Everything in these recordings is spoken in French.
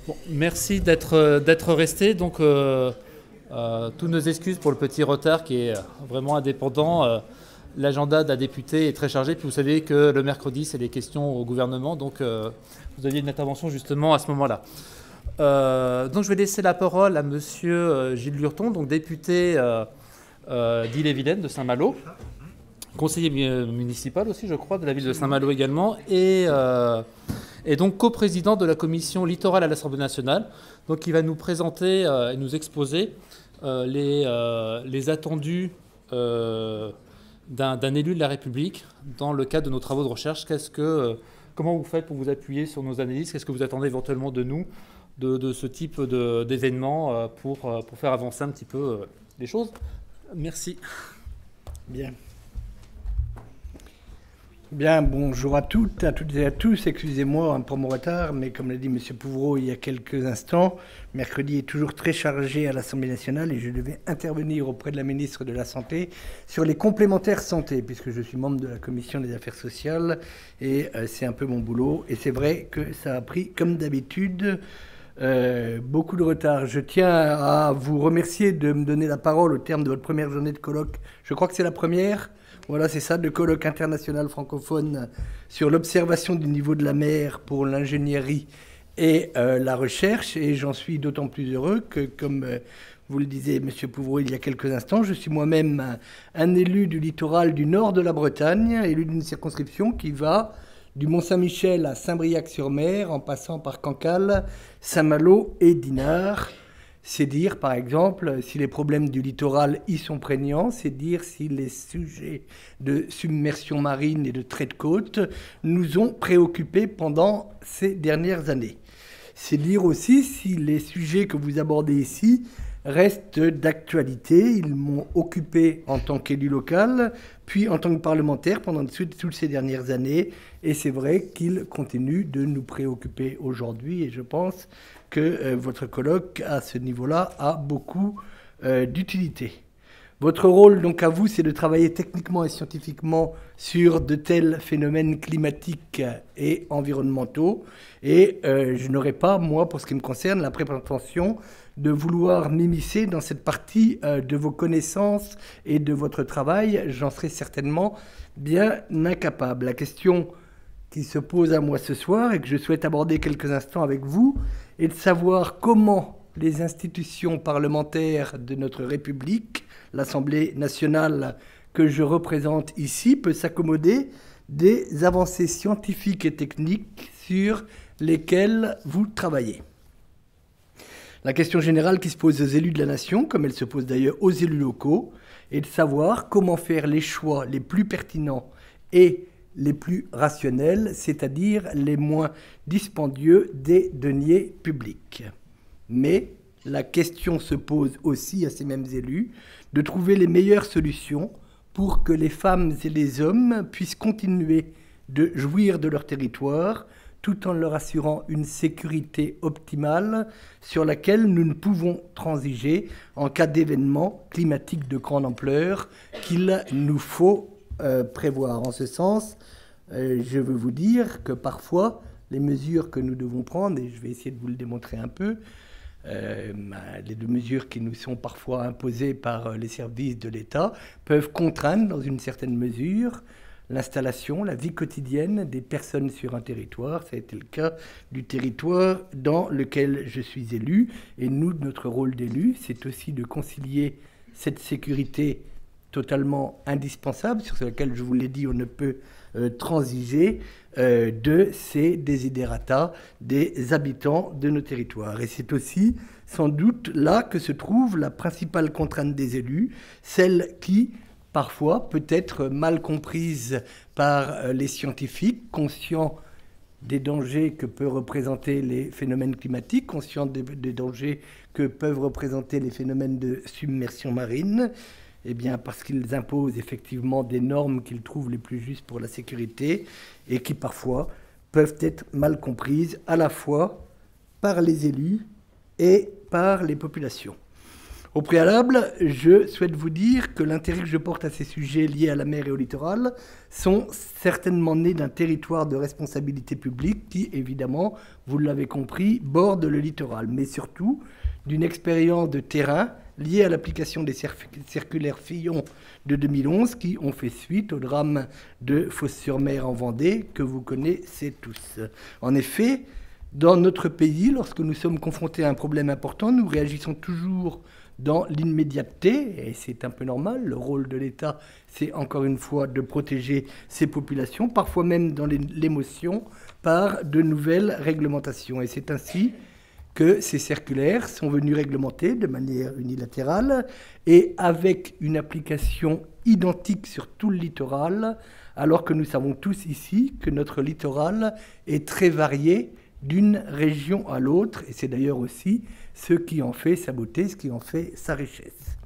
Bon, merci d'être resté. Donc, toutes nos excuses pour le petit retard qui est vraiment indépendant. L'agenda de la députée est très chargé. Puis vous savez que le mercredi, c'est les questions au gouvernement. Donc, vous aviez une intervention justement à ce moment-là. Donc, je vais laisser la parole à Monsieur Gilles Lurton, donc député d'Ille-et-Vilaine de Saint-Malo, conseiller municipal aussi, je crois, de la ville de Saint-Malo également, et donc coprésident de la commission littorale à l'Assemblée nationale. Donc il va nous présenter et nous exposer les attendus d'un élu de la République dans le cadre de nos travaux de recherche. Comment vous faites pour vous appuyer sur nos analyses? Qu'est-ce que vous attendez éventuellement de nous, de ce type d'événements pour faire avancer un petit peu les choses? Merci. Bien. Bien, bonjour à toutes et à tous. Excusez-moi pour mon retard, mais comme l'a dit M. Pouvreau il y a quelques instants, mercredi est toujours très chargé à l'Assemblée nationale et je devais intervenir auprès de la ministre de la Santé sur les complémentaires santé, puisque je suis membre de la Commission des affaires sociales et c'est un peu mon boulot. Et c'est vrai que ça a pris, comme d'habitude, beaucoup de retard. Je tiens à vous remercier de me donner la parole au terme de votre première journée de colloque. Je crois que c'est la première. Voilà, c'est ça, de colloque international francophone sur l'observation du niveau de la mer pour l'ingénierie et la recherche. Et j'en suis d'autant plus heureux que, comme vous le disiez, M. Pouvreau, il y a quelques instants, je suis moi-même un élu du littoral du nord de la Bretagne, élu d'une circonscription qui va du Mont-Saint-Michel à Saint-Briac-sur-Mer, en passant par Cancale, Saint-Malo et Dinard. C'est dire, par exemple, si les problèmes du littoral y sont prégnants, c'est dire si les sujets de submersion marine et de trait de côte nous ont préoccupés pendant ces dernières années. C'est dire aussi si les sujets que vous abordez ici restent d'actualité. Ils m'ont occupé en tant qu'élu local, puis en tant que parlementaire pendant toutes ces dernières années. Et c'est vrai qu'ils continuent de nous préoccuper aujourd'hui. Et je pense que votre colloque, à ce niveau-là, a beaucoup d'utilité. Votre rôle, donc, à vous, c'est de travailler techniquement et scientifiquement sur de tels phénomènes climatiques et environnementaux. Et je n'aurai pas, moi, pour ce qui me concerne, la prétention de vouloir m'immiscer dans cette partie de vos connaissances et de votre travail. J'en serai certainement bien incapable. La question qui se pose à moi ce soir et que je souhaite aborder quelques instants avec vous est de savoir comment les institutions parlementaires de notre République, l'Assemblée nationale que je représente ici, peut s'accommoder des avancées scientifiques et techniques sur lesquelles vous travaillez. La question générale qui se pose aux élus de la nation, comme elle se pose d'ailleurs aux élus locaux, est de savoir comment faire les choix les plus pertinents et les plus rationnels, c'est-à-dire les moins dispendieux des deniers publics. Mais la question se pose aussi à ces mêmes élus de trouver les meilleures solutions pour que les femmes et les hommes puissent continuer de jouir de leur territoire tout en leur assurant une sécurité optimale sur laquelle nous ne pouvons transiger en cas d'événements climatiques de grande ampleur qu'il nous faut prévoir. En ce sens, je veux vous dire que parfois, les mesures que nous devons prendre, et je vais essayer de vous le démontrer un peu, les deux mesures qui nous sont parfois imposées par les services de l'État peuvent contraindre dans une certaine mesure l'installation, la vie quotidienne des personnes sur un territoire. Ça a été le cas du territoire dans lequel je suis élu. Et nous, notre rôle d'élu, c'est aussi de concilier cette sécurité totalement indispensable, sur laquelle, je vous l'ai dit, on ne peut transiger, de ces desiderata des habitants de nos territoires. Et c'est aussi, sans doute, là que se trouve la principale contrainte des élus, celle qui, parfois, peut être mal comprise par les scientifiques, conscients des dangers que peuvent représenter les phénomènes climatiques, conscients des dangers que peuvent représenter les phénomènes de submersion marine. Eh bien, parce qu'ils imposent effectivement des normes qu'ils trouvent les plus justes pour la sécurité et qui parfois peuvent être mal comprises à la fois par les élus et par les populations. Au préalable, je souhaite vous dire que l'intérêt que je porte à ces sujets liés à la mer et au littoral sont certainement nés d'un territoire de responsabilité publique qui, évidemment, vous l'avez compris, borde le littoral, mais surtout d'une expérience de terrain liée à l'application des circulaires Fillon de 2011 qui ont fait suite au drame de Fos-sur-Mer en Vendée que vous connaissez tous. En effet, dans notre pays, lorsque nous sommes confrontés à un problème important, nous réagissons toujours dans l'immédiateté, et c'est un peu normal. Le rôle de l'État, c'est encore une fois de protéger ses populations, parfois même dans l'émotion, par de nouvelles réglementations. Et c'est ainsi que ces circulaires sont venus réglementer de manière unilatérale et avec une application identique sur tout le littoral, alors que nous savons tous ici que notre littoral est très varié d'une région à l'autre, et c'est d'ailleurs aussi ce qui en fait sa beauté, ce qui en fait sa richesse.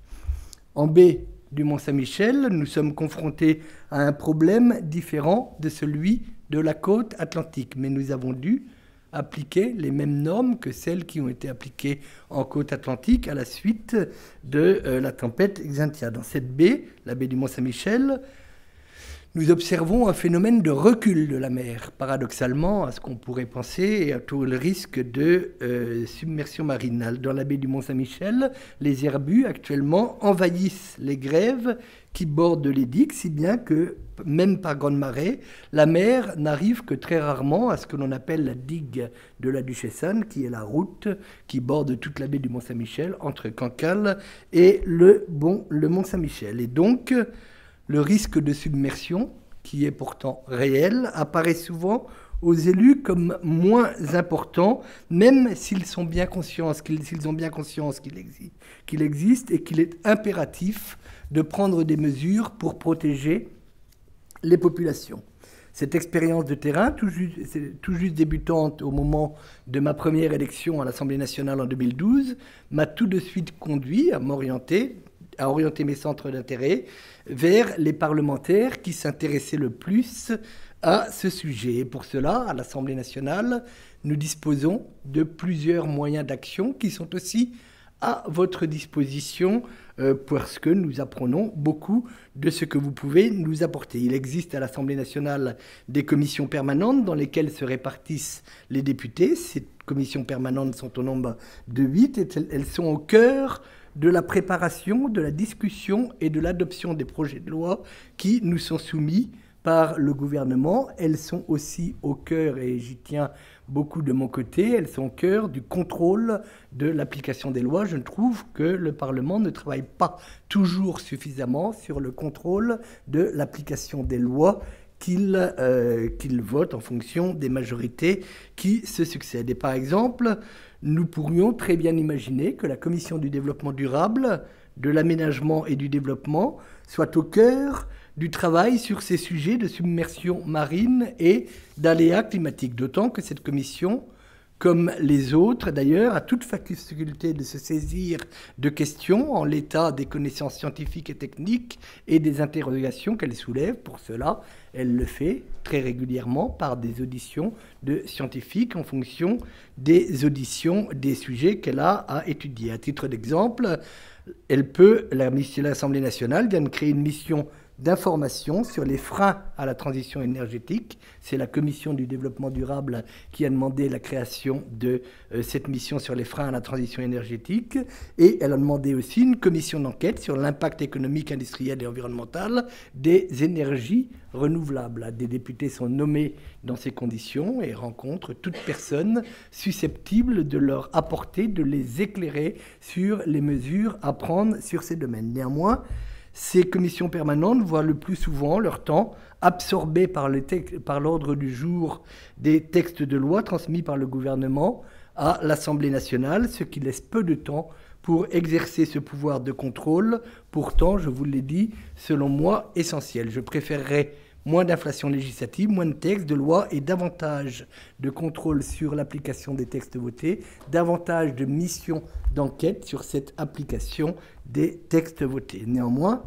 En baie du Mont-Saint-Michel, nous sommes confrontés à un problème différent de celui de la côte atlantique, mais nous avons dû appliquer les mêmes normes que celles qui ont été appliquées en côte atlantique à la suite de la tempête Xynthia. Dans cette baie, la baie du Mont-Saint-Michel, nous observons un phénomène de recul de la mer, paradoxalement à ce qu'on pourrait penser à tout le risque de submersion marine. Dans la baie du Mont-Saint-Michel, les herbus actuellement envahissent les grèves qui bordent les digues, si bien que, même par grande marée, la mer n'arrive que très rarement à ce que l'on appelle la digue de la Duchesse-Anne, qui est la route qui borde toute la baie du Mont-Saint-Michel, entre Cancale et le Mont-Saint-Michel. Et donc, le risque de submersion, qui est pourtant réel, apparaît souvent aux élus comme moins important, même s'ils ont bien conscience qu'il existe et qu'il est impératif de prendre des mesures pour protéger les populations. Cette expérience de terrain, tout juste débutante au moment de ma première élection à l'Assemblée nationale en 2012, m'a tout de suite conduit à orienter mes centres d'intérêt vers les parlementaires qui s'intéressaient le plus à ce sujet. Et pour cela, à l'Assemblée nationale, nous disposons de plusieurs moyens d'action qui sont aussi à votre disposition parce que nous apprenons beaucoup de ce que vous pouvez nous apporter. Il existe à l'Assemblée nationale des commissions permanentes dans lesquelles se répartissent les députés. Ces commissions permanentes sont au nombre de 8 et elles sont au cœur de la préparation, de la discussion et de l'adoption des projets de loi qui nous sont soumis par le gouvernement. Elles sont aussi au cœur, et j'y tiens beaucoup de mon côté, elles sont au cœur du contrôle de l'application des lois. Je trouve que le Parlement ne travaille pas toujours suffisamment sur le contrôle de l'application des lois qu'il vote en fonction des majorités qui se succèdent. Et par exemple, nous pourrions très bien imaginer que la Commission du développement durable, de l'aménagement et du développement soit au cœur du travail sur ces sujets de submersion marine et d'aléas climatiques. D'autant que cette commission, comme les autres d'ailleurs, a toute faculté de se saisir de questions en l'état des connaissances scientifiques et techniques et des interrogations qu'elle soulève. Pour cela, elle le fait très régulièrement par des auditions de scientifiques en fonction des auditions des sujets qu'elle a à étudier. À titre d'exemple, l'Assemblée nationale vient de créer une mission d'information sur les freins à la transition énergétique. C'est la Commission du développement durable qui a demandé la création de cette mission sur les freins à la transition énergétique. Et elle a demandé aussi une commission d'enquête sur l'impact économique, industriel et environnemental des énergies renouvelables. Des députés sont nommés dans ces conditions et rencontrent toute personne susceptible de leur apporter, de les éclairer sur les mesures à prendre sur ces domaines. Néanmoins, ces commissions permanentes voient le plus souvent leur temps absorbé par l'ordre du jour des textes de loi transmis par le gouvernement à l'Assemblée nationale, ce qui laisse peu de temps pour exercer ce pouvoir de contrôle, pourtant, je vous l'ai dit, selon moi, essentiel. Je préférerais moins d'inflation législative, moins de textes, de lois et davantage de contrôle sur l'application des textes votés, davantage de missions d'enquête sur cette application des textes votés. Néanmoins,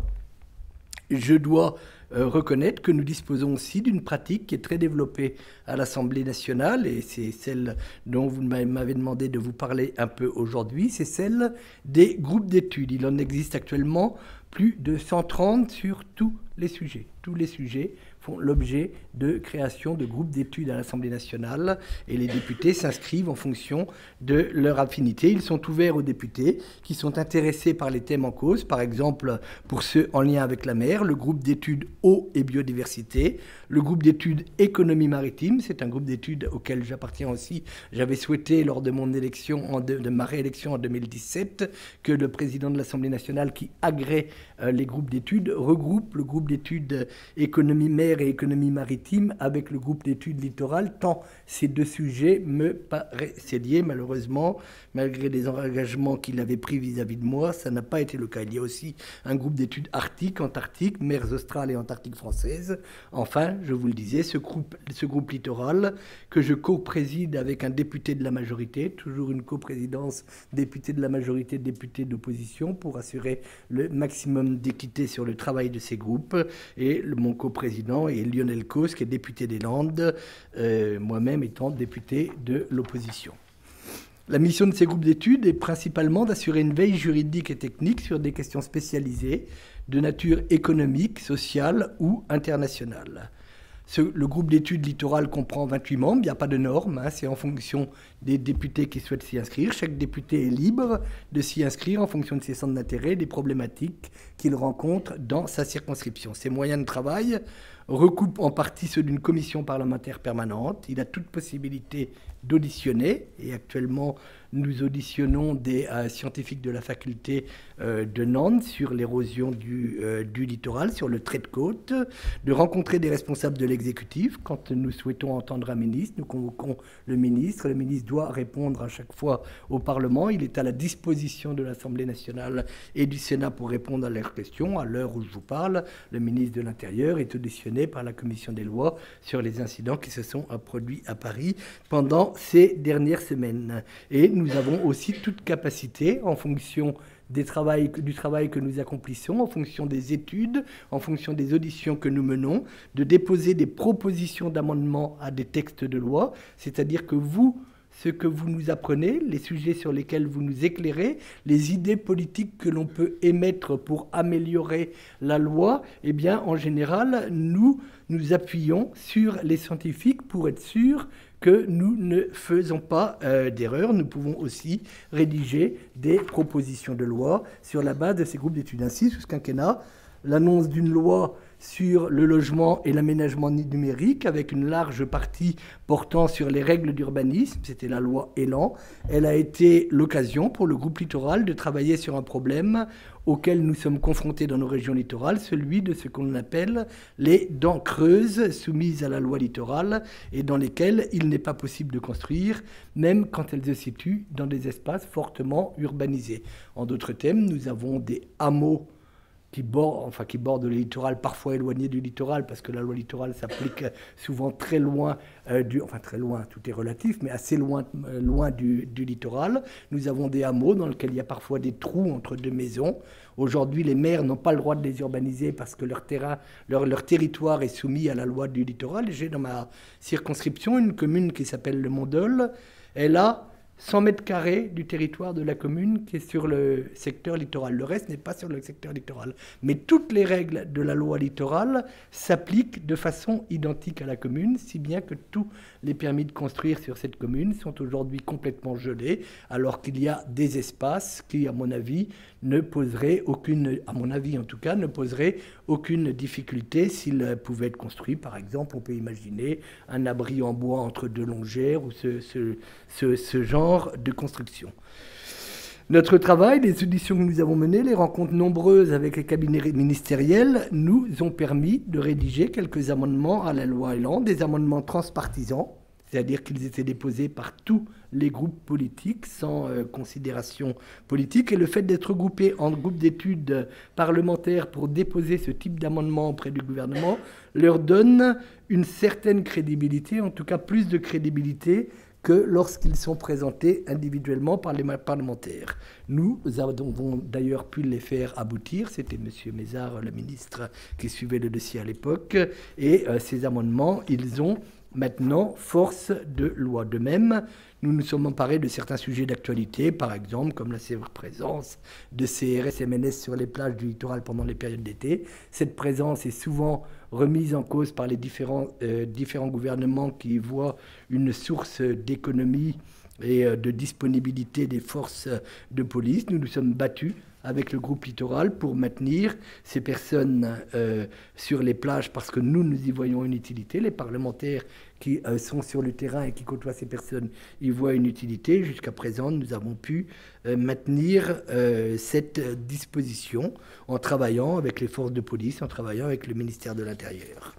je dois reconnaître que nous disposons aussi d'une pratique qui est très développée à l'Assemblée nationale, et c'est celle dont vous m'avez demandé de vous parler un peu aujourd'hui, c'est celle des groupes d'études. Il en existe actuellement plus de 130 sur tous les sujets. Tous les sujets font l'objet de création de groupes d'études à l'Assemblée nationale et les députés s'inscrivent en fonction de leur affinité. Ils sont ouverts aux députés qui sont intéressés par les thèmes en cause. Par exemple, pour ceux en lien avec la mer, le groupe d'études eau et biodiversité, le groupe d'études économie maritime, c'est un groupe d'études auquel j'appartiens aussi. J'avais souhaité lors de mon élection, de ma réélection en 2017, que le président de l'Assemblée nationale qui agrée les groupes d'études regroupe le groupe d'études économie mer et économie maritime avec le groupe d'études littorales, tant ces deux sujets me paraissaient liés. Malheureusement, malgré les engagements qu'il avait pris vis-à-vis de moi, ça n'a pas été le cas. Il y a aussi un groupe d'études arctique, antarctique, mers australes et antarctique françaises. Enfin, je vous le disais, ce groupe littoral que je co-préside avec un député de la majorité, toujours une coprésidence député de la majorité, député d'opposition, pour assurer le maximum d'équité sur le travail de ces groupes. Et mon coprésident est Lionel Causse, qui est député des Landes, moi-même étant député de l'opposition. La mission de ces groupes d'études est principalement d'assurer une veille juridique et technique sur des questions spécialisées de nature économique, sociale ou internationale. Le groupe d'études littorales comprend 28 membres, il n'y a pas de normes, c'est en fonction des députés qui souhaitent s'y inscrire. Chaque député est libre de s'y inscrire en fonction de ses centres d'intérêt, des problématiques qu'il rencontre dans sa circonscription. Ses moyens de travail recoupent en partie ceux d'une commission parlementaire permanente. Il a toute possibilité d'auditionner, et actuellement nous auditionnons des scientifiques de la faculté de Nantes sur l'érosion du littoral, sur le trait de côte, de rencontrer des responsables de l'exécutif. Quand nous souhaitons entendre un ministre, nous convoquons le ministre doit répondre à chaque fois au Parlement. Il est à la disposition de l'Assemblée nationale et du Sénat pour répondre à leurs questions. À l'heure où je vous parle, le ministre de l'Intérieur est auditionné par la Commission des lois sur les incidents qui se sont produits à Paris pendant ces dernières semaines. Et nous avons aussi toute capacité, en fonction du travail que nous accomplissons, en fonction des études, en fonction des auditions que nous menons, de déposer des propositions d'amendement à des textes de loi, c'est-à-dire que ce que vous nous apprenez, les sujets sur lesquels vous nous éclairez, les idées politiques que l'on peut émettre pour améliorer la loi, eh bien, en général, nous appuyons sur les scientifiques pour être sûrs que nous ne faisons pas d'erreur. Nous pouvons aussi rédiger des propositions de loi sur la base de ces groupes d'études. Ainsi, sous ce quinquennat, l'annonce d'une loi sur le logement et l'aménagement numérique, avec une large partie portant sur les règles d'urbanisme, c'était la loi Elan. Elle a été l'occasion pour le groupe littoral de travailler sur un problème auquel nous sommes confrontés dans nos régions littorales, celui de ce qu'on appelle les dents creuses soumises à la loi littorale et dans lesquelles il n'est pas possible de construire, même quand elles se situent dans des espaces fortement urbanisés. En d'autres termes, nous avons des hameaux qui bordent le littoral, parfois éloignés du littoral, parce que la loi littorale s'applique souvent très loin, très loin, tout est relatif, mais assez loin du littoral. Nous avons des hameaux dans lesquels il y a parfois des trous entre deux maisons. Aujourd'hui, les maires n'ont pas le droit de les urbaniser parce que leur territoire est soumis à la loi du littoral. J'ai dans ma circonscription une commune qui s'appelle le Mont-Dol. Elle a 100 mètres carrés du territoire de la commune qui est sur le secteur littoral. Le reste n'est pas sur le secteur littoral. Mais toutes les règles de la loi littorale s'appliquent de façon identique à la commune, si bien que tous les permis de construire sur cette commune sont aujourd'hui complètement gelés, alors qu'il y a des espaces qui, à mon avis, ne poseraient aucune difficulté s'ils pouvaient être construits. Par exemple, on peut imaginer un abri en bois entre deux longères ou ce genre de construction. Notre travail, les auditions que nous avons menées, les rencontres nombreuses avec les cabinets ministériels nous ont permis de rédiger quelques amendements à la loi Elan, des amendements transpartisans, c'est-à-dire qu'ils étaient déposés par tous les groupes politiques sans considération politique. Et le fait d'être regroupés en groupes d'études parlementaires pour déposer ce type d'amendement auprès du gouvernement leur donne une certaine crédibilité, en tout cas plus de crédibilité que lorsqu'ils sont présentés individuellement par les parlementaires. Nous avons d'ailleurs pu les faire aboutir. C'était M. Mézard, le ministre, qui suivait le dossier à l'époque. Et ces amendements, ils ont maintenant force de loi. De même, nous nous sommes emparés de certains sujets d'actualité, par exemple, comme la présence de CRS-MNS sur les plages du littoral pendant les périodes d'été. Cette présence est souvent remise en cause par les différents gouvernements qui y voient une source d'économie et de disponibilité des forces de police. Nous nous sommes battus avec le groupe littoral pour maintenir ces personnes sur les plages parce que nous y voyons une utilité. Les parlementaires qui sont sur le terrain et qui côtoient ces personnes y voient une utilité. Jusqu'à présent, nous avons pu maintenir cette disposition en travaillant avec les forces de police, en travaillant avec le ministère de l'Intérieur.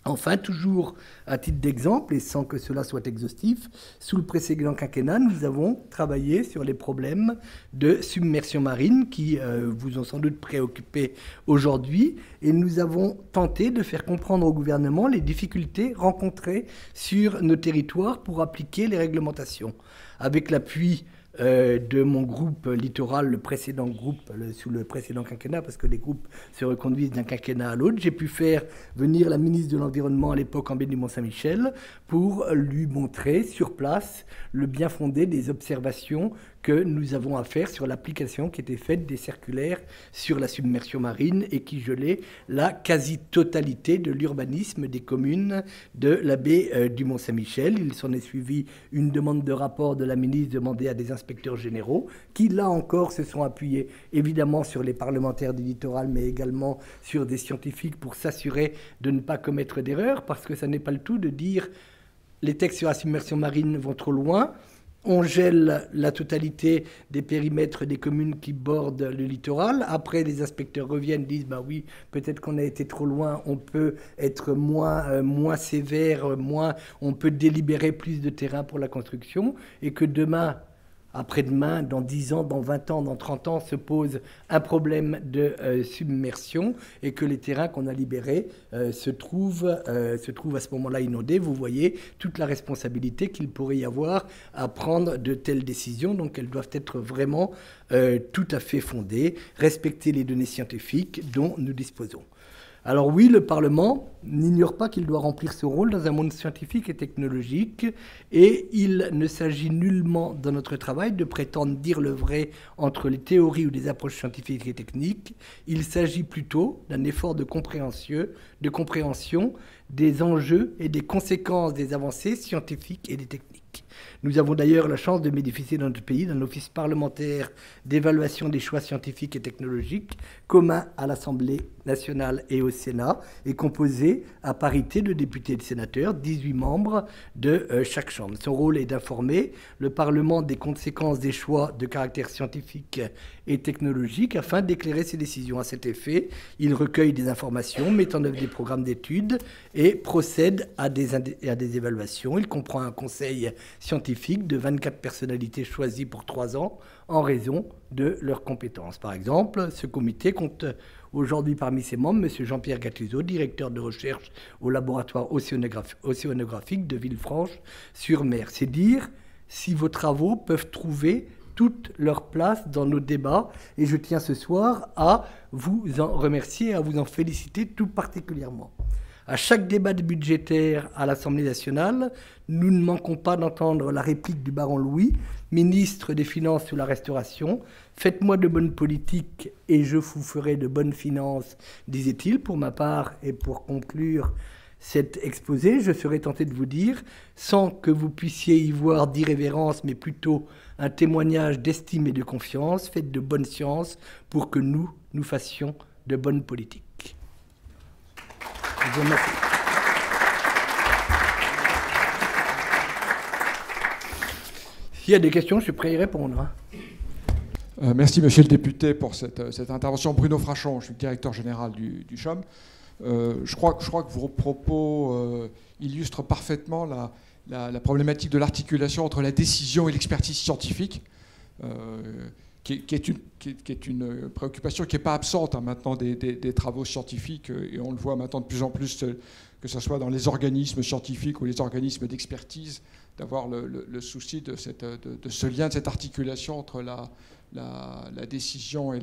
Enfin, toujours à titre d'exemple, et sans que cela soit exhaustif, sous le précédent quinquennat, nous avons travaillé sur les problèmes de submersion marine qui vous ont sans doute préoccupé aujourd'hui, et nous avons tenté de faire comprendre au gouvernement les difficultés rencontrées sur nos territoires pour appliquer les réglementations. Avec l'appui de mon groupe littoral, le précédent groupe, sous le précédent quinquennat, parce que les groupes se reconduisent d'un quinquennat à l'autre, j'ai pu faire venir la ministre de l'Environnement à l'époque en baie du Mont-Saint-Michel pour lui montrer sur place le bien fondé des observations que nous avons à faire sur l'application qui était faite des circulaires sur la submersion marine et qui gelait la quasi-totalité de l'urbanisme des communes de la baie du Mont-Saint-Michel. Il s'en est suivi une demande de rapport de la ministre demandée à des inspecteurs généraux qui, là encore, se sont appuyés évidemment sur les parlementaires du littoral, mais également sur des scientifiques pour s'assurer de ne pas commettre d'erreurs, parce que ça n'est pas le tout de dire les textes sur la submersion marine vont trop loin. On gèle la totalité des périmètres des communes qui bordent le littoral. Après, les inspecteurs reviennent, disent bah oui, peut-être qu'on a été trop loin, on peut être moins sévère, on peut délibérer plus de terrain pour la construction, et que demain, après-demain, dans 10 ans, dans 20 ans, dans 30 ans, se pose un problème de submersion et que les terrains qu'on a libérés se trouvent à ce moment-là inondés. Vous voyez toute la responsabilité qu'il pourrait y avoir à prendre de telles décisions. Donc elles doivent être vraiment tout à fait fondées, respecter les données scientifiques dont nous disposons. Alors oui, le Parlement n'ignore pas qu'il doit remplir ce rôle dans un monde scientifique et technologique, et il ne s'agit nullement dans notre travail de prétendre dire le vrai entre les théories ou des approches scientifiques et techniques. Il s'agit plutôt d'un effort de compréhension des enjeux et des conséquences des avancées scientifiques et des techniques. Nous avons d'ailleurs la chance de bénéficier dans notre pays d'un office parlementaire d'évaluation des choix scientifiques et technologiques commun à l'Assemblée nationale et au Sénat, et composé à parité de députés et de sénateurs, 18 membres de chaque chambre. Son rôle est d'informer le Parlement des conséquences des choix de caractère scientifique et technologique afin d'éclairer ses décisions. À cet effet, il recueille des informations, met en œuvre des programmes d'études et procède à des évaluations. Il comprend un conseil scientifique de 24 personnalités choisies pour 3 ans en raison de leurs compétences. Par exemple, ce comité compte aujourd'hui parmi ses membres M. Jean-Pierre Gattuso, directeur de recherche au laboratoire océanographique de Villefranche-sur-Mer. C'est dire si vos travaux peuvent trouver toute leur place dans nos débats, et je tiens ce soir à vous en remercier et à vous en féliciter tout particulièrement. À chaque débat budgétaire à l'Assemblée nationale, nous ne manquons pas d'entendre la réplique du baron Louis, ministre des Finances sous la Restauration. « Faites-moi de bonnes politiques et je vous ferai de bonnes finances », disait-il. Pour ma part, et pour conclure cet exposé, je serais tenté de vous dire, sans que vous puissiez y voir d'irrévérence, mais plutôt un témoignage d'estime et de confiance, faites de bonnes sciences pour que nous fassions de bonnes politiques. Je vous remercie. S'il y a des questions, je suis prêt à y répondre. Merci, monsieur le député, pour cette intervention. Bruno Frachon, je suis le directeur général du CHOM. Je crois que vos propos illustrent parfaitement la problématique de l'articulation entre la décision et l'expertise scientifique, qui est une préoccupation qui n'est pas absente maintenant des travaux scientifiques, et on le voit maintenant de plus en plus, que ce soit dans les organismes scientifiques ou les organismes d'expertise. d'avoir le souci de ce lien, de cette articulation entre la décision et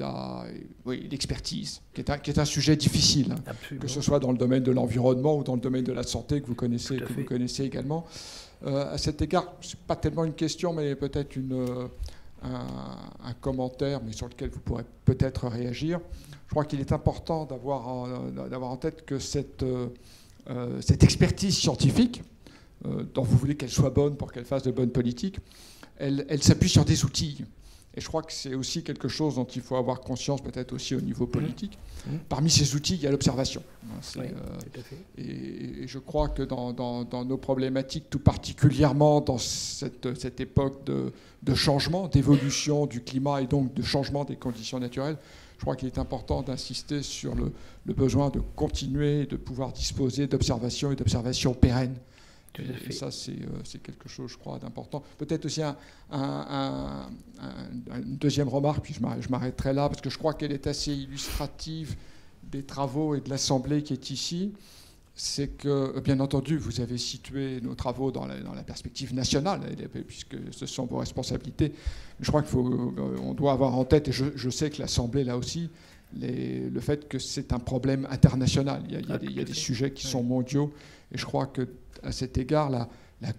l'expertise, qui est un sujet difficile, hein, que ce soit dans le domaine de l'environnement ou dans le domaine de la santé que vous connaissez également. À cet égard, ce n'est pas tellement une question, mais peut-être un commentaire, mais sur lequel vous pourrez peut-être réagir. Je crois qu'il est important d'avoir en tête que cette expertise scientifique, dont vous voulez qu'elle soit bonne pour qu'elle fasse de bonnes politiques, elle s'appuie sur des outils. Et je crois que c'est aussi quelque chose dont il faut avoir conscience, peut-être aussi au niveau politique. Parmi ces outils, il y a l'observation. Oui, tout à fait. Et je crois que dans nos problématiques, tout particulièrement dans cette époque de changement, d'évolution du climat et donc de changement des conditions naturelles, je crois qu'il est important d'insister sur le besoin de continuer de pouvoir disposer d'observations et d'observations pérennes. Et ça, c'est quelque chose, je crois, d'important. Peut-être aussi une deuxième remarque, puis je m'arrêterai là, parce que je crois qu'elle est assez illustrative des travaux et de l'Assemblée qui est ici. C'est que, bien entendu, vous avez situé nos travaux dans la perspective nationale, puisque ce sont vos responsabilités. Je crois qu'on doit avoir en tête, et je sais que l'Assemblée, là aussi, le fait que c'est un problème international. Il y a des sujets qui sont mondiaux, et je crois qu'à cet égard, la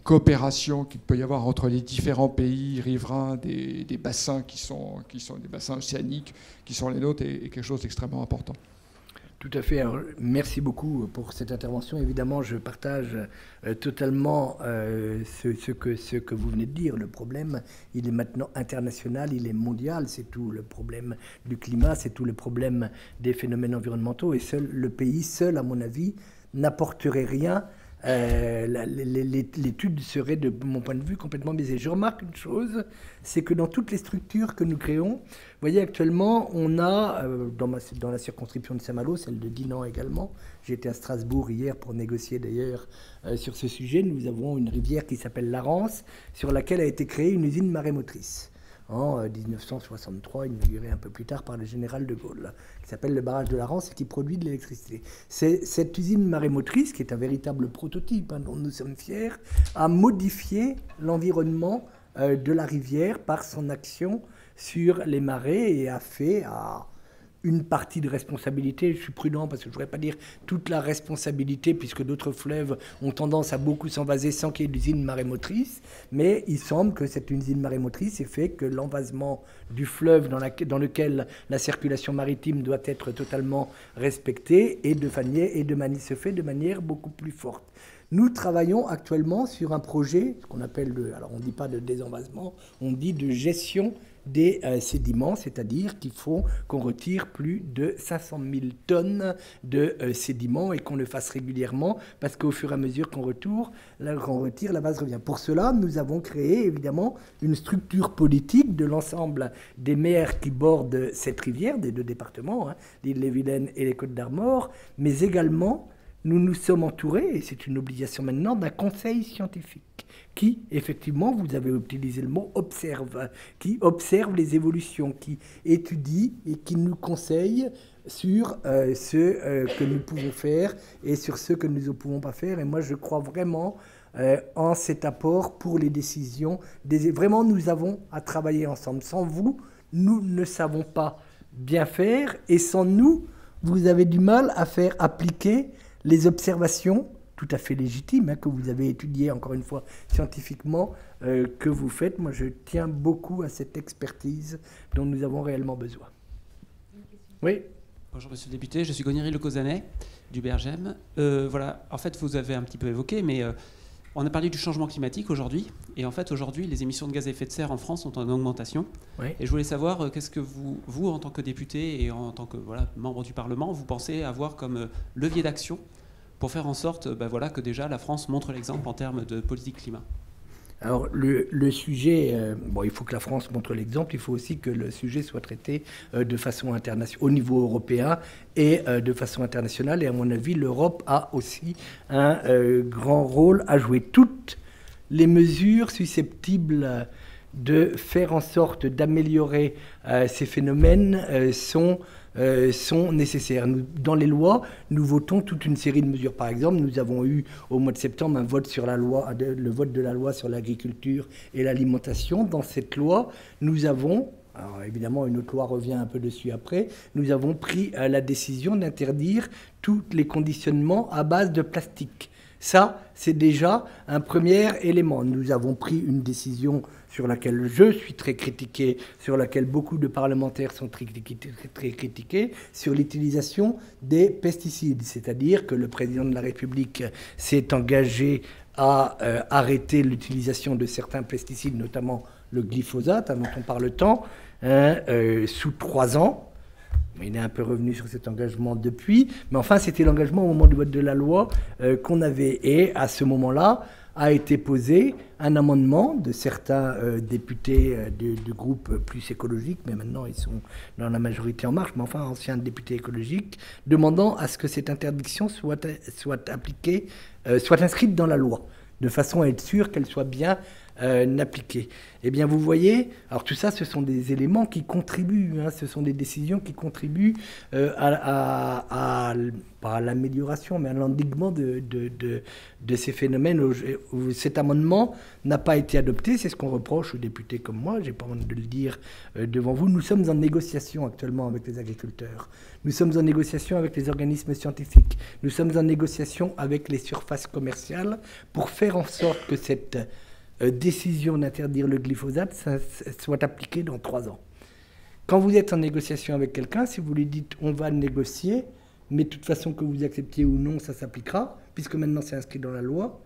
coopération qu'il peut y avoir entre les différents pays riverains des bassins qui sont des bassins océaniques, qui sont les nôtres, est quelque chose d'extrêmement important. Tout à fait. Alors, merci beaucoup pour cette intervention. Évidemment, je partage totalement ce que vous venez de dire. Le problème, il est maintenant international, il est mondial. C'est tout le problème du climat, c'est tout le problème des phénomènes environnementaux. Et le pays seul, à mon avis, n'apporterait rien. L'étude serait, de mon point de vue, complètement biaisée. Je remarque une chose, c'est que dans toutes les structures que nous créons, vous voyez, actuellement, on a, dans la circonscription de Saint-Malo, celle de Dinan également, j'ai été à Strasbourg hier pour négocier d'ailleurs sur ce sujet, nous avons une rivière qui s'appelle la Rance, sur laquelle a été créée une usine marémotrice. En 1963, inaugurée un peu plus tard par le général de Gaulle, qui s'appelle le barrage de la Rance et qui produit de l'électricité. Cette usine marémotrice, qui est un véritable prototype dont nous sommes fiers, a modifié l'environnement de la rivière par son action sur les marais et a fait une partie de responsabilité. Je suis prudent parce que je ne voudrais pas dire toute la responsabilité puisque d'autres fleuves ont tendance à beaucoup s'envaser sans qu'il y ait d'usine marémotrice, mais il semble que cette usine marémotrice ait fait que l'envasement du fleuve dans lequel la circulation maritime doit être totalement respectée se fait de manière beaucoup plus forte. Nous travaillons actuellement sur un projet, ce qu'on appelle, alors on ne dit pas de désenvasement, on dit de gestion des sédiments, c'est-à-dire qu'il faut qu'on retire plus de 500 000 tonnes de sédiments et qu'on le fasse régulièrement parce qu'au fur et à mesure qu'on retire, la base revient. Pour cela, nous avons créé évidemment une structure politique de l'ensemble des maires qui bordent cette rivière, des deux départements, l'île-et-Vilaine et les Côtes-d'Armor, mais également nous nous sommes entourés, et c'est une obligation maintenant, d'un conseil scientifique qui, effectivement, vous avez utilisé le mot, qui observe les évolutions, qui étudie et qui nous conseille sur ce que nous pouvons faire et sur ce que nous ne pouvons pas faire. Et moi, je crois vraiment en cet apport pour les décisions. Vraiment, nous avons à travailler ensemble. Sans vous, nous ne savons pas bien faire, et sans nous, vous avez du mal à faire appliquer les observations tout à fait légitimes que vous avez étudiées, encore une fois, scientifiquement, que vous faites. Moi, je tiens beaucoup à cette expertise dont nous avons réellement besoin. Oui. Bonjour, monsieur le député. Je suis Goniri Le Causanet, du BRGM. Voilà, en fait, vous avez un petit peu évoqué, mais on a parlé du changement climatique aujourd'hui. Et en fait, aujourd'hui, les émissions de gaz à effet de serre en France sont en augmentation. Oui. Et je voulais savoir, qu'est-ce que vous, en tant que député et en tant que membre du Parlement, vous pensez avoir comme levier d'action pour faire en sorte que déjà la France montre l'exemple en termes de politique climat? Alors le sujet, il faut que la France montre l'exemple, il faut aussi que le sujet soit traité de façon internationale, au niveau européen et de façon internationale. Et à mon avis, l'Europe a aussi un grand rôle à jouer. Toutes les mesures susceptibles de faire en sorte d'améliorer ces phénomènes sont sont nécessaires. Dans les lois, nous votons toute une série de mesures. Par exemple, nous avons eu au mois de septembre un vote sur le vote de la loi sur l'agriculture et l'alimentation. Dans cette loi, nous avons, alors évidemment une autre loi revient un peu dessus après, nous avons pris la décision d'interdire tous les conditionnements à base de plastique. Ça, c'est déjà un premier élément. Nous avons pris une décision sur laquelle je suis très critiqué, sur laquelle beaucoup de parlementaires sont très critiqués, sur l'utilisation des pesticides. C'est-à-dire que le président de la République s'est engagé à arrêter l'utilisation de certains pesticides, notamment le glyphosate, dont on parle tant, sous 3 ans. Il est un peu revenu sur cet engagement depuis, mais enfin c'était l'engagement au moment du vote de la loi qu'on avait. Et à ce moment-là a été posé un amendement de certains députés de groupes plus écologiques, mais maintenant ils sont dans la majorité En Marche, mais enfin anciens députés écologiques, demandant à ce que cette interdiction soit appliquée, soit inscrite dans la loi, de façon à être sûr qu'elle soit bien appliquée. Eh bien, vous voyez, alors tout ça, ce sont des éléments qui contribuent, ce sont des décisions qui contribuent pas à l'amélioration, mais à l'endiguement de ces phénomènes. Où cet amendement n'a pas été adopté, c'est ce qu'on reproche aux députés comme moi, j'ai pas honte de le dire devant vous. Nous sommes en négociation actuellement avec les agriculteurs. Nous sommes en négociation avec les organismes scientifiques. Nous sommes en négociation avec les surfaces commerciales pour faire en sorte que cette décision d'interdire le glyphosate soit appliquée dans 3 ans. Quand vous êtes en négociation avec quelqu'un, si vous lui dites on va négocier, mais de toute façon que vous acceptiez ou non, ça s'appliquera, puisque maintenant c'est inscrit dans la loi,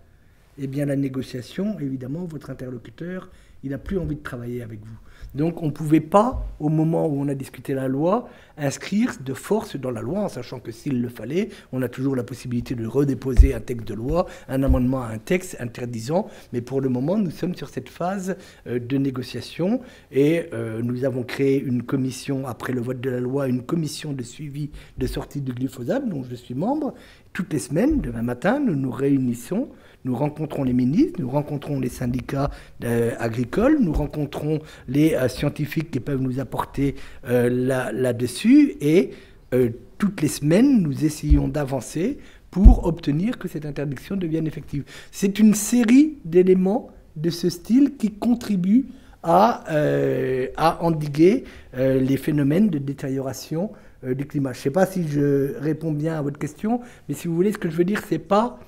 eh bien la négociation, évidemment, votre interlocuteur, il n'a plus envie de travailler avec vous. Donc on ne pouvait pas, au moment où on a discuté la loi, inscrire de force dans la loi, en sachant que s'il le fallait, on a toujours la possibilité de redéposer un texte de loi, un amendement à un texte interdisant. Mais pour le moment, nous sommes sur cette phase de négociation et nous avons créé une commission, après le vote de la loi, une commission de suivi de sortie du glyphosate, dont je suis membre. Toutes les semaines, demain matin, nous nous réunissons. Nous rencontrons les ministres, nous rencontrons les syndicats agricoles, nous rencontrons les scientifiques qui peuvent nous apporter là-dessus et toutes les semaines, nous essayons d'avancer pour obtenir que cette interdiction devienne effective. C'est une série d'éléments de ce style qui contribuent à endiguer les phénomènes de détérioration du climat. Je ne sais pas si je réponds bien à votre question, mais si vous voulez, ce que je veux dire, c'est pas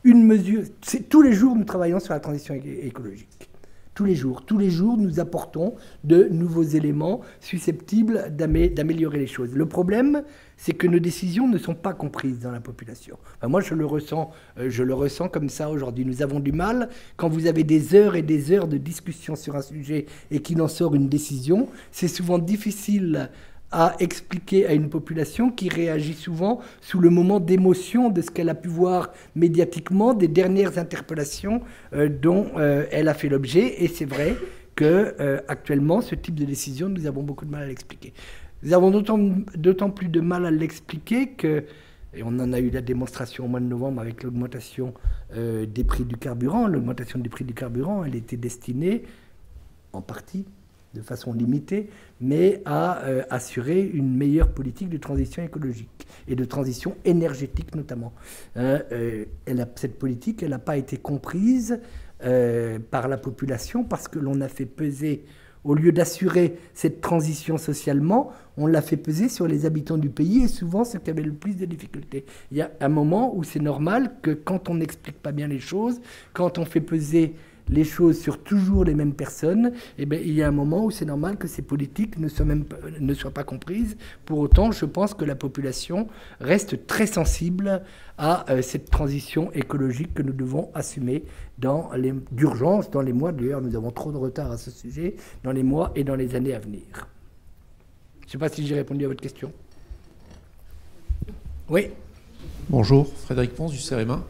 une mesure. Tous les jours, nous travaillons sur la transition écologique. Tous les jours, nous apportons de nouveaux éléments susceptibles d'améliorer les choses. Le problème, c'est que nos décisions ne sont pas comprises dans la population. Enfin, moi, je le ressens comme ça aujourd'hui. Nous avons du mal, quand vous avez des heures et des heures de discussion sur un sujet et qu'il en sort une décision, c'est souvent difficile à expliquer à une population qui réagit souvent sous le moment d'émotion de ce qu'elle a pu voir médiatiquement, des dernières interpellations dont elle a fait l'objet. Et c'est vrai qu'actuellement, ce type de décision, nous avons beaucoup de mal à l'expliquer. Nous avons d'autant plus de mal à l'expliquer que, et on en a eu la démonstration au mois de novembre avec l'augmentation des prix du carburant. L'augmentation des prix du carburant, elle était destinée, en partie, de façon limitée, mais à assurer une meilleure politique de transition écologique et de transition énergétique notamment. Cette politique, elle n'a pas été comprise par la population parce que l'on a fait peser, au lieu d'assurer cette transition socialement, on l'a fait peser sur les habitants du pays et souvent ceux qui avaient le plus de difficultés. Il y a un moment où c'est normal que quand on n'explique pas bien les choses, quand on fait peser les choses sur toujours les mêmes personnes, eh bien, il y a un moment où c'est normal que ces politiques ne soient pas comprises. Pour autant, je pense que la population reste très sensible à cette transition écologique que nous devons assumer d'urgence dans les mois. D'ailleurs, nous avons trop de retard à ce sujet, dans les mois et dans les années à venir. Je ne sais pas si j'ai répondu à votre question. Oui. Bonjour, Frédéric Ponce du CEREMA.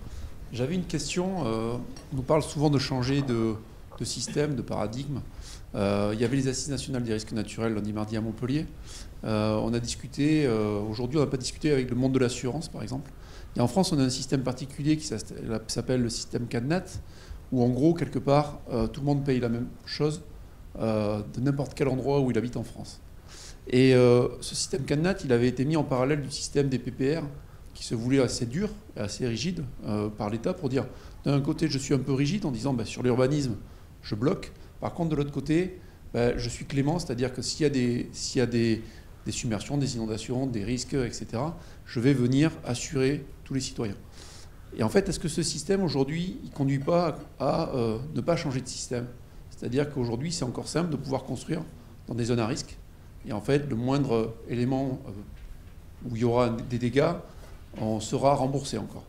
J'avais une question. On nous parle souvent de changer de système, de paradigme. Il y avait les Assises nationales des risques naturels lundi, mardi à Montpellier. On a discuté, aujourd'hui on n'a pas discuté avec le monde de l'assurance par exemple. Et en France on a un système particulier qui s'appelle le système CADNAT, où en gros quelque part tout le monde paye la même chose de n'importe quel endroit où il habite en France. Et ce système cadenat, il avait été mis en parallèle du système des PPR, qui se voulait assez dur, assez rigide par l'État, pour dire, d'un côté, je suis un peu rigide en disant, sur l'urbanisme, je bloque. Par contre, de l'autre côté, je suis clément, c'est-à-dire que s'il y a des submersions, des inondations, des risques, etc., je vais venir assurer tous les citoyens. Et en fait, est-ce que ce système, aujourd'hui, il ne conduit pas à ne pas changer de système? C'est-à-dire qu'aujourd'hui, c'est encore simple de pouvoir construire dans des zones à risque. Et en fait, le moindre élément où il y aura des dégâts, on sera remboursé encore.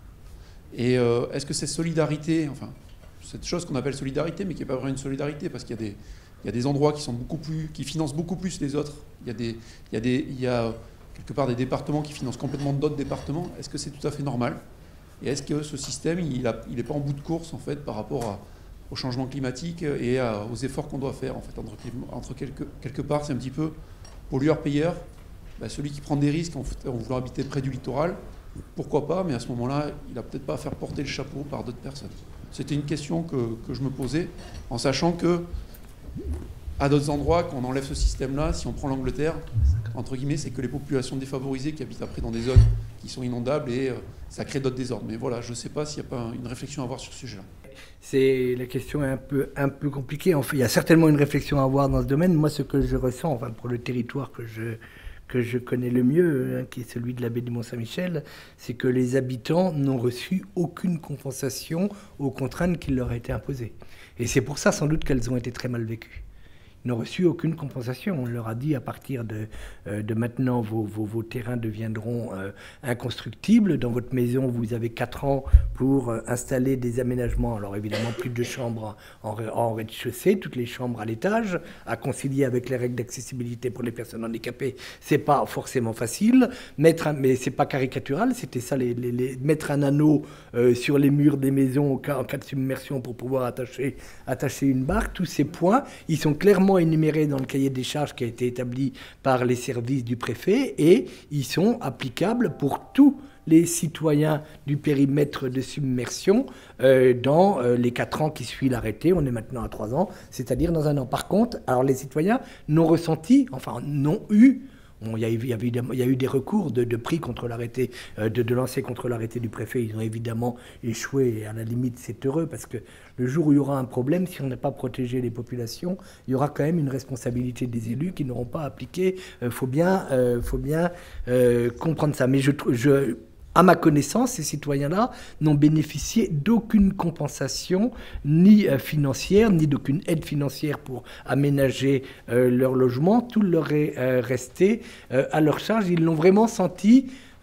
Et est-ce que cette solidarité, enfin, cette chose qu'on appelle solidarité, mais qui n'est pas vraiment une solidarité, parce qu'il y a des endroits qui financent beaucoup plus les autres. Il y a quelque part des départements qui financent complètement d'autres départements. Est-ce que c'est tout à fait normal? Et est-ce que ce système, il n'est pas en bout de course, en fait, par rapport au changement climatique et aux efforts qu'on doit faire, en fait, entre quelque part, c'est un petit peu pollueur-payeur. Celui qui prend des risques en voulant habiter près du littoral, pourquoi pas, mais à ce moment-là, il n'a peut-être pas à faire porter le chapeau par d'autres personnes. C'était une question que je me posais, en sachant que à d'autres endroits, quand on enlève ce système-là, si on prend l'Angleterre, entre guillemets, c'est que les populations défavorisées qui habitent après dans des zones qui sont inondables et ça crée d'autres désordres. Mais voilà, je ne sais pas s'il n'y a pas une réflexion à avoir sur ce sujet-là. La question est un peu compliquée. En fait, il y a certainement une réflexion à avoir dans ce domaine. Moi, ce que je ressens, enfin, pour le territoire que je connais le mieux, qui est celui de la baie du Mont-Saint-Michel, c'est que les habitants n'ont reçu aucune compensation aux contraintes qui leur ont été imposées. Et c'est pour ça, sans doute, qu'elles ont été très mal vécues. Ils n'ont reçu aucune compensation. On leur a dit, à partir de maintenant, vos terrains deviendront inconstructibles. Dans votre maison, vous avez 4 ans pour installer des aménagements. Alors évidemment, plus de chambres en rez-de-chaussée, toutes les chambres à l'étage, à concilier avec les règles d'accessibilité pour les personnes handicapées. C'est pas forcément facile. Mais c'est pas caricatural. C'était ça, mettre un anneau sur les murs des maisons en cas de submersion pour pouvoir attacher une barque. Tous ces points, ils sont clairement énumérés dans le cahier des charges qui a été établi par les services du préfet et ils sont applicables pour tous les citoyens du périmètre de submersion dans les 4 ans qui suivent l'arrêté. On est maintenant à 3 ans, c'est-à-dire dans 1 an. Par contre, alors les citoyens n'ont ressenti, enfin n'ont eu. Bon, il y a eu des recours de prix contre l'arrêté, de lancer contre l'arrêté du préfet. Ils ont évidemment échoué et à la limite c'est heureux parce que le jour où il y aura un problème, si on n'a pas protégé les populations, il y aura quand même une responsabilité des élus qui n'auront pas appliqué. Faut bien comprendre ça. Mais à ma connaissance, ces citoyens-là n'ont bénéficié d'aucune compensation, ni financière, ni d'aucune aide financière pour aménager leur logement. Tout leur est resté à leur charge. Ils l'ont vraiment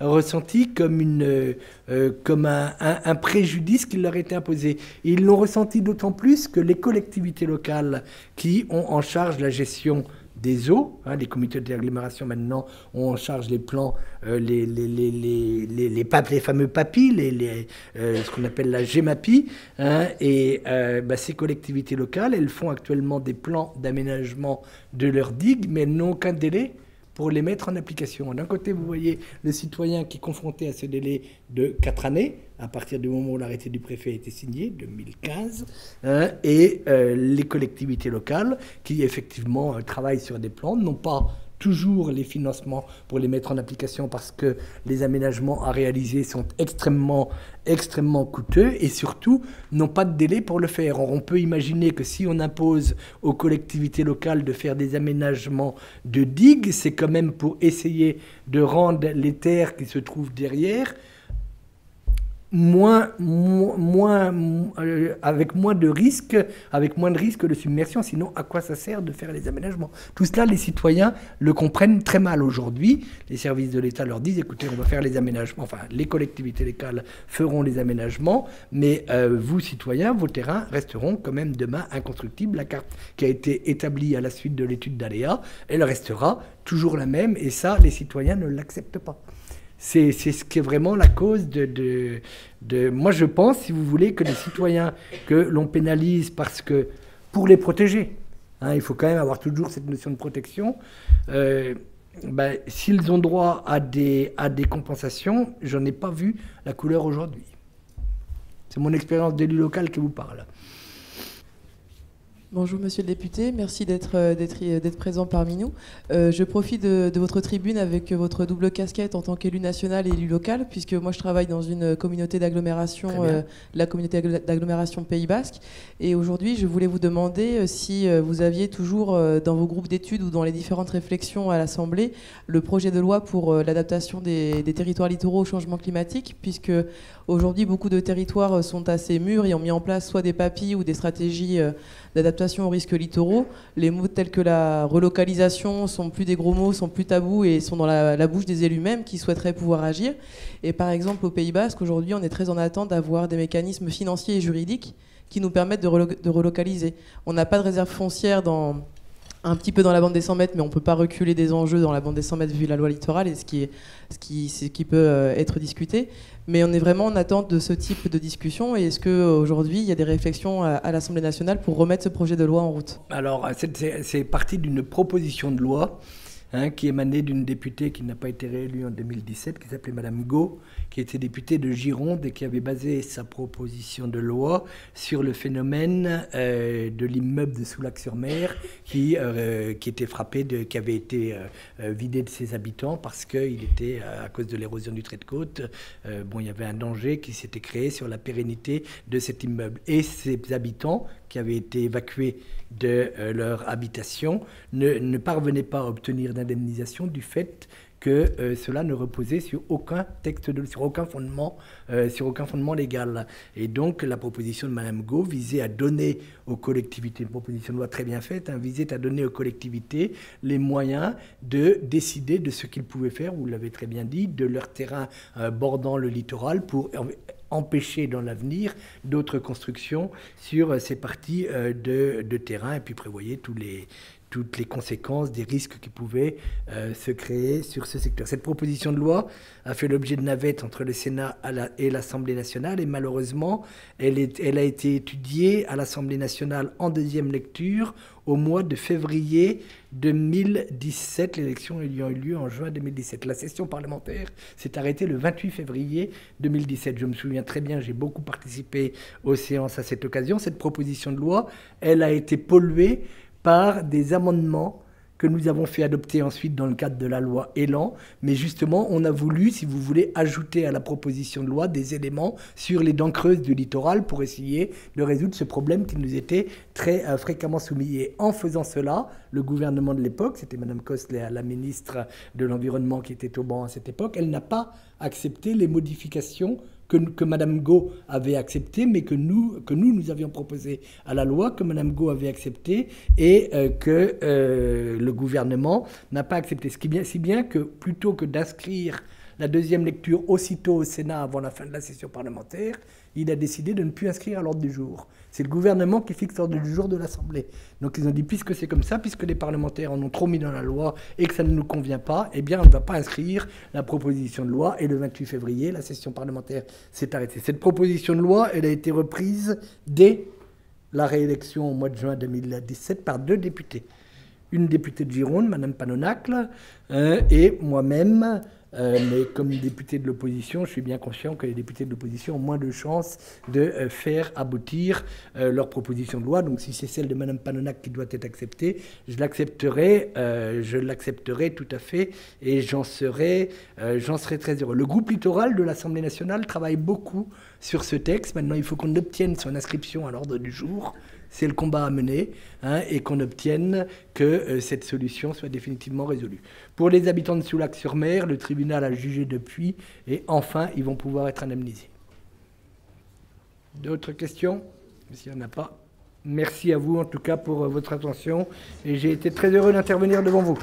ressenti comme un préjudice qui leur était imposé. Et ils l'ont ressenti d'autant plus que les collectivités locales qui ont en charge la gestion des eaux, les comités d'agglomération maintenant ont en charge les plans, les fameux PAPI, ce qu'on appelle la GEMAPI, ces collectivités locales, elles font actuellement des plans d'aménagement de leurs digues, mais elles n'ont aucun délai pour les mettre en application. D'un côté, vous voyez le citoyen qui est confronté à ce délai de 4 années, à partir du moment où l'arrêté du préfet a été signé, 2015, et les collectivités locales qui, effectivement, travaillent sur des plans, n'ont pas toujours les financements pour les mettre en application parce que les aménagements à réaliser sont extrêmement coûteux et surtout n'ont pas de délai pour le faire. Or, on peut imaginer que si on impose aux collectivités locales de faire des aménagements de digues, c'est quand même pour essayer de rendre les terres qui se trouvent derrière avec moins de risques de submersion. Sinon, à quoi ça sert de faire les aménagements? Tout cela, les citoyens le comprennent très mal aujourd'hui. Les services de l'État leur disent, écoutez, on va faire les aménagements. Enfin, les collectivités locales feront les aménagements, mais vous, citoyens, vos terrains resteront quand même demain inconstructibles. La carte qui a été établie à la suite de l'étude d'aléa, elle restera toujours la même, et ça, les citoyens ne l'acceptent pas. C'est ce qui est vraiment la cause Moi, je pense, si vous voulez, que les citoyens que l'on pénalise parce que, pour les protéger, il faut quand même avoir toujours cette notion de protection, s'ils ont droit à des compensations, j'en ai pas vu la couleur aujourd'hui. C'est mon expérience d'élu local qui vous parle. Bonjour Monsieur le député, merci d'être présent parmi nous. Je profite de votre tribune avec votre double casquette en tant qu'élu national et élu local, puisque moi je travaille dans une communauté d'agglomération, la communauté d'agglomération Pays Basque. Et aujourd'hui, je voulais vous demander si vous aviez toujours dans vos groupes d'études ou dans les différentes réflexions à l'Assemblée le projet de loi pour l'adaptation des territoires littoraux au changement climatique, puisque aujourd'hui beaucoup de territoires sont assez mûrs et ont mis en place soit des PAPI ou des stratégies d'adaptation aux risques littoraux. Les mots tels que la relocalisation sont plus des gros mots, sont plus tabous et sont dans la bouche des élus mêmes qui souhaiteraient pouvoir agir. Et par exemple, au Pays Basque, aujourd'hui, on est très en attente d'avoir des mécanismes financiers et juridiques qui nous permettent de relocaliser. On n'a pas de réserve foncière un petit peu dans la bande des 100 mètres, mais on ne peut pas reculer des enjeux dans la bande des 100 mètres vu la loi littorale et ce qui peut être discuté. Mais on est vraiment en attente de ce type de discussion. Et est-ce qu'aujourd'hui, il y a des réflexions à l'Assemblée nationale pour remettre ce projet de loi en route? Alors, c'est parti d'une proposition de loi qui émanait d'une députée qui n'a pas été réélue en 2017, qui s'appelait Madame Gau, qui était députée de Gironde et qui avait basé sa proposition de loi sur le phénomène de l'immeuble de Soulac-sur-Mer qui était frappé, qui avait été vidé de ses habitants parce qu'il était, à cause de l'érosion du trait de côte, il y avait un danger qui s'était créé sur la pérennité de cet immeuble. Et ses habitants, qui avaient été évacués de leur habitation, ne parvenaient pas à obtenir d'indemnisation du fait que cela ne reposait sur aucun texte, sur aucun fondement légal. Et donc la proposition de Mme Gau visait à donner aux collectivités, une proposition de loi très bien faite, visait à donner aux collectivités les moyens de décider de ce qu'ils pouvaient faire, vous l'avez très bien dit, de leur terrain bordant le littoral pour empêcher dans l'avenir d'autres constructions sur ces parties de terrain et puis prévoyait toutes les conséquences des risques qui pouvaient se créer sur ce secteur. Cette proposition de loi a fait l'objet de navettes entre le Sénat et l'Assemblée nationale et malheureusement, elle a été étudiée à l'Assemblée nationale en deuxième lecture au mois de février 2017, l'élection ayant eu lieu en juin 2017. La session parlementaire s'est arrêtée le 28 février 2017. Je me souviens très bien, j'ai beaucoup participé aux séances à cette occasion. Cette proposition de loi, elle a été polluée par des amendements que nous avons fait adopter ensuite dans le cadre de la loi Elan. Mais justement, on a voulu, si vous voulez, ajouter à la proposition de loi des éléments sur les dents creuses du littoral pour essayer de résoudre ce problème qui nous était très fréquemment soumis. Et en faisant cela, le gouvernement de l'époque, c'était Mme Kostler, la ministre de l'Environnement qui était au banc à cette époque, elle n'a pas accepté les modifications que Mme Gau avait accepté, mais que nous avions proposé à la loi, que Mme Gau avait accepté et que le gouvernement n'a pas accepté. Si bien que plutôt que d'inscrire la deuxième lecture aussitôt au Sénat avant la fin de la session parlementaire, il a décidé de ne plus inscrire à l'ordre du jour. C'est le gouvernement qui fixe l'ordre du jour de l'Assemblée. Donc ils ont dit, puisque c'est comme ça, puisque les parlementaires en ont trop mis dans la loi et que ça ne nous convient pas, eh bien on ne va pas inscrire la proposition de loi. Et le 28 février, la session parlementaire s'est arrêtée. Cette proposition de loi, elle a été reprise dès la réélection au mois de juin 2017 par 2 députés. Une députée de Gironde, Mme Panonacle, et moi-même. Mais comme député de l'opposition, je suis bien conscient que les députés de l'opposition ont moins de chances de faire aboutir leur proposition de loi. Donc si c'est celle de Mme Panonacle qui doit être acceptée, je l'accepterai tout à fait et j'en serai très heureux. Le groupe littoral de l'Assemblée nationale travaille beaucoup sur ce texte. Maintenant, il faut qu'on obtienne son inscription à l'ordre du jour. C'est le combat à mener et qu'on obtienne que cette solution soit définitivement résolue. Pour les habitants de Soulac-sur-Mer, le tribunal a jugé depuis et enfin, ils vont pouvoir être indemnisés. D'autres questions? S'il n'y en a pas, merci à vous en tout cas pour votre attention et j'ai été très heureux d'intervenir devant vous.